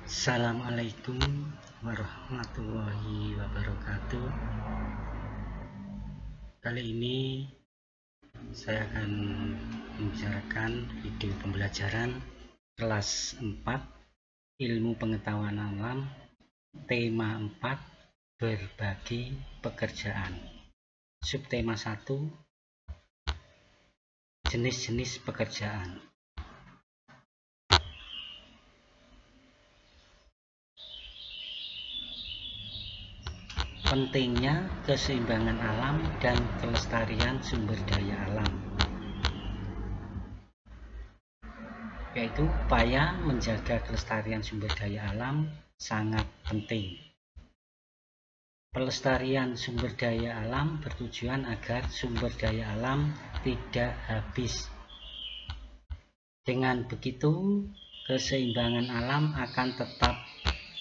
Assalamualaikum warahmatullahi wabarakatuh. Kali ini saya akan membicarakan video pembelajaran kelas 4 Ilmu Pengetahuan Alam, tema 4 Berbagi Pekerjaan. Subtema 1 Jenis-jenis pekerjaan. Pentingnya keseimbangan alam dan kelestarian sumber daya alam, yaitu upaya menjaga kelestarian sumber daya alam sangat penting. Pelestarian sumber daya alam bertujuan agar sumber daya alam tidak habis. Dengan begitu, keseimbangan alam akan tetap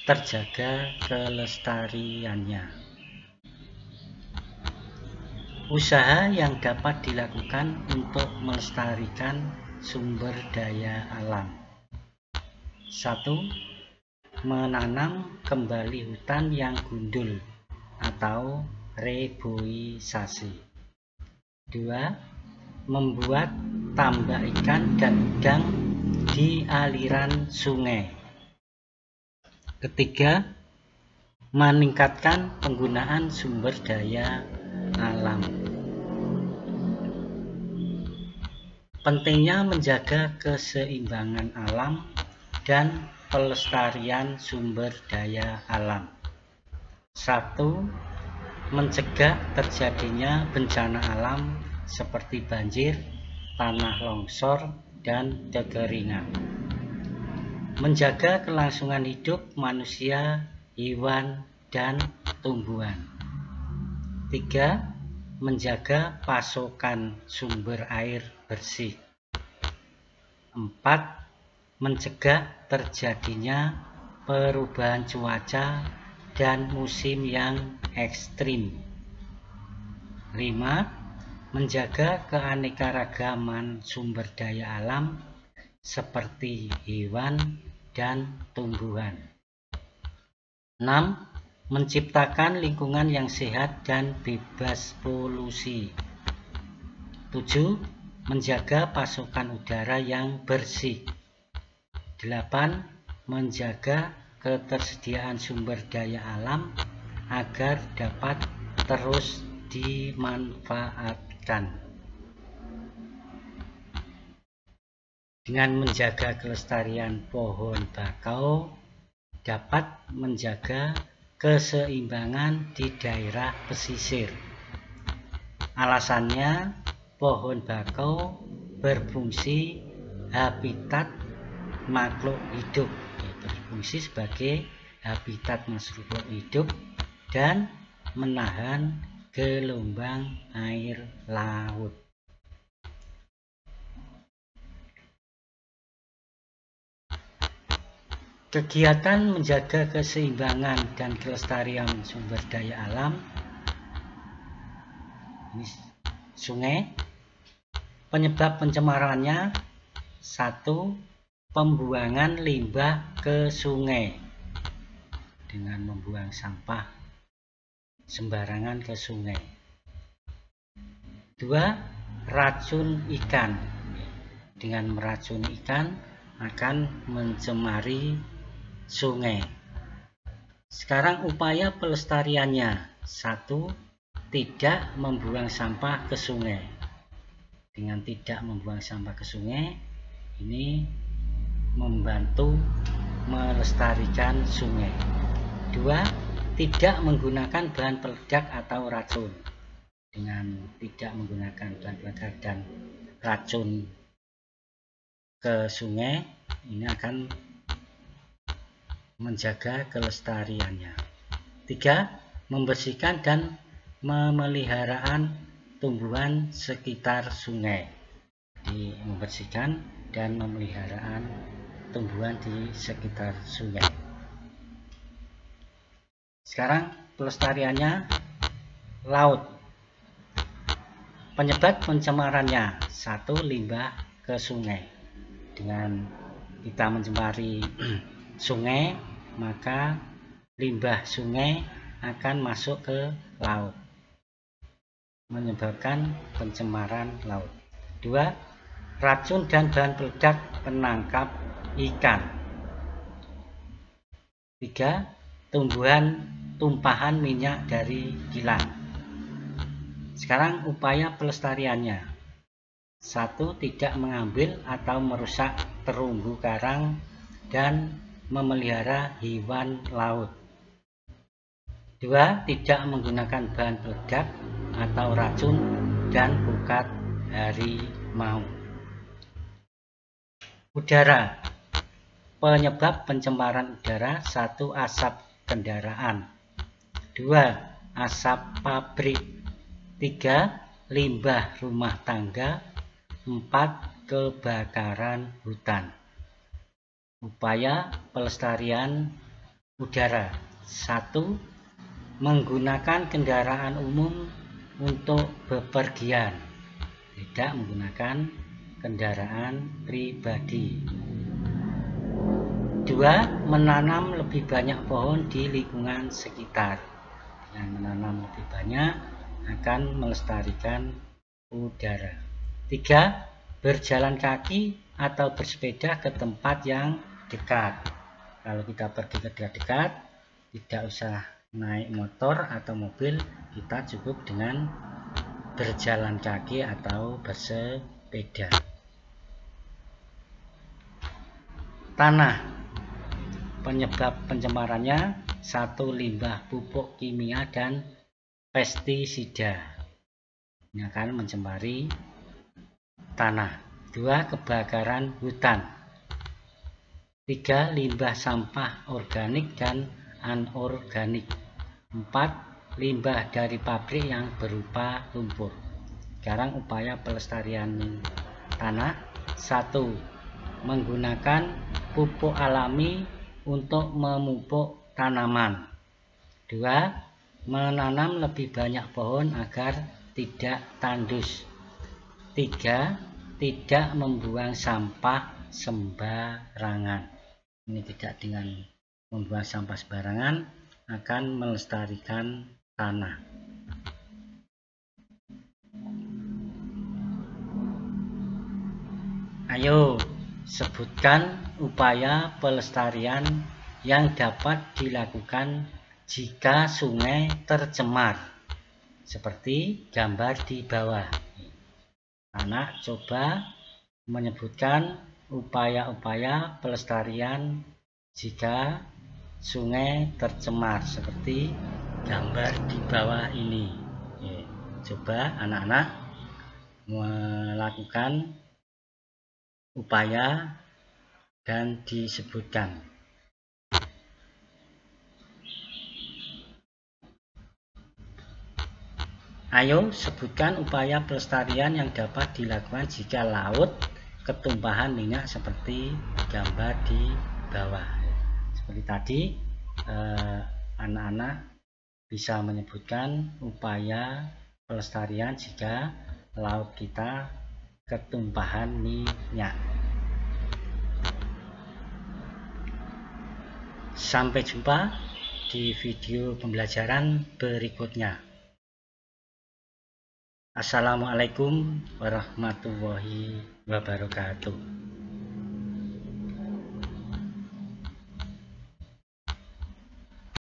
terjaga kelestariannya. Usaha yang dapat dilakukan untuk melestarikan sumber daya alam. 1. Menanam kembali hutan yang gundul atau reboisasi. 2. Membuat tambak ikan dan udang di aliran sungai. Ketiga, meningkatkan penggunaan sumber daya alam. Pentingnya menjaga keseimbangan alam dan pelestarian sumber daya alam. 1. Mencegah terjadinya bencana alam seperti banjir, tanah longsor, dan kekeringan. Menjaga kelangsungan hidup manusia, hewan, dan tumbuhan. 3. Menjaga pasokan sumber air bersih. 4. Mencegah terjadinya perubahan cuaca dan musim yang ekstrim. 5. Menjaga keanekaragaman sumber daya alam seperti hewan dan tumbuhan. 6. Menciptakan lingkungan yang sehat dan bebas polusi. 7. Menjaga pasokan udara yang bersih. 8. Menjaga ketersediaan sumber daya alam agar dapat terus dimanfaatkan. Dengan menjaga kelestarian pohon bakau dapat menjaga keseimbangan di daerah pesisir. Alasannya, pohon bakau berfungsi habitat makhluk hidup, berfungsi sebagai habitat makhluk hidup dan menahan gelombang air laut. Kegiatan menjaga keseimbangan dan kelestarian sumber daya alam. Ini sungai. Penyebab pencemarannya: 1. Pembuangan limbah ke sungai dengan membuang sampah sembarangan ke sungai. 2. Racun ikan. Dengan meracuni ikan akan mencemari sungai. Sekarang upaya pelestariannya. 1. Tidak membuang sampah ke sungai. Dengan tidak membuang sampah ke sungai, ini membantu melestarikan sungai. 2. Tidak menggunakan bahan peledak atau racun. Dengan tidak menggunakan bahan peledak dan racun ke sungai, ini akan menjaga kelestariannya. 3. Membersihkan dan memeliharaan tumbuhan sekitar sungai. Jadi, membersihkan dan memeliharaan tumbuhan di sekitar sungai. Sekarang pelestariannya laut. Penyebab pencemarannya: 1. Limbah ke sungai. Dengan kita mencemari sungai, maka limbah sungai akan masuk ke laut, menyebabkan pencemaran laut. 2. Racun dan bahan peledak penangkap ikan. 3. Tumpahan minyak dari kilang. Sekarang upaya pelestariannya. 1. Tidak mengambil atau merusak terumbu karang dan memelihara hewan laut. 2. Tidak menggunakan bahan peledak atau racun dan pukat harimau. Udara. Penyebab pencemaran udara: 1. Asap kendaraan. 2. Asap pabrik. 3. Limbah rumah tangga. 4. Kebakaran hutan. Upaya pelestarian udara: 1. Menggunakan kendaraan umum untuk bepergian, tidak menggunakan kendaraan pribadi. 2. Menanam lebih banyak pohon di lingkungan sekitar. Dengan menanam lebih banyak akan melestarikan udara. 3. Berjalan kaki atau bersepeda ke tempat yang dekat. Kalau kita pergi ke dekat, tidak usah naik motor atau mobil, kita cukup dengan berjalan kaki atau bersepeda. Tanah. Penyebab pencemarannya: 1. Limbah pupuk kimia dan pestisida, ini akan mencemari tanah. 2. Kebakaran hutan. 3. Limbah sampah organik dan anorganik. 4. Limbah dari pabrik yang berupa lumpur. Sekarang upaya pelestarian tanah: 1. Menggunakan pupuk alami untuk memupuk tanaman. 2. Menanam lebih banyak pohon agar tidak tandus. 3. Tidak membuang sampah sembarangan. Ini tidak dengan membuang sampah sembarangan akan melestarikan tanah. Ayo sebutkan upaya pelestarian yang dapat dilakukan jika sungai tercemar, seperti gambar di bawah. Anak coba menyebutkan upaya-upaya pelestarian jika sungai tercemar, seperti gambar di bawah ini. Coba anak-anak melakukan upaya dan disebutkan. Ayo sebutkan upaya pelestarian yang dapat dilakukan jika laut ketumpahan minyak, seperti gambar di bawah. Seperti tadi, anak-anak bisa menyebutkan upaya pelestarian jika laut kita ketumpahan minyak. Sampai jumpa di video pembelajaran berikutnya. Assalamualaikum warahmatullahi wabarakatuh.